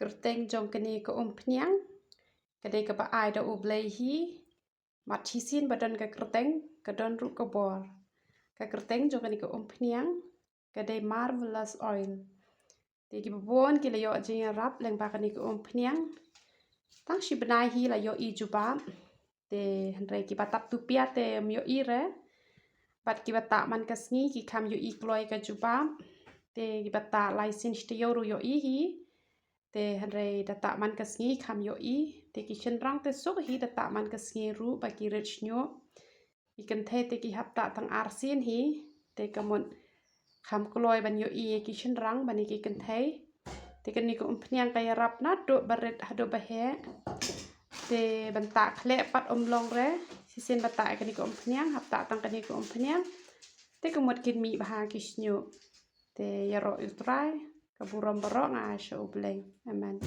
Kerteng jong kini ke pniang kedai ke baai da ublehi mat chisin badan ke kerteng kedon ru ke bor. Ke kerteng jong kini ke pniang kedai marvelous oil. Tegi babon ki layo jing rap leng ba kini ke pniang. Tang shi benai hi layo I jubab. Te henre ki batap tupia te myo I re. Bat ki bata man kasngi ki kam yo I kloi ke jubab. Te ki bata laisin shtiyo ru yo I hi. Te henre data man kasngi kam yo I. Te ki shenrang te sok hi data man kasngi ru ba ki rich nyo. Ikan te te ki hapta tang arsin hi. Te kamon kam kloi ban yo I ki shenrang ban ki kan te kan ni ko pniang kaya rap na do baret hado bahe. Te banta kle pat long re. Sisin bata kan ni ko pniang hapta tang kan ni ko pniang. Te kamot kin mi baha kisnyo. Te yaro utrai kaburam barok nga sya ubleng. Amen.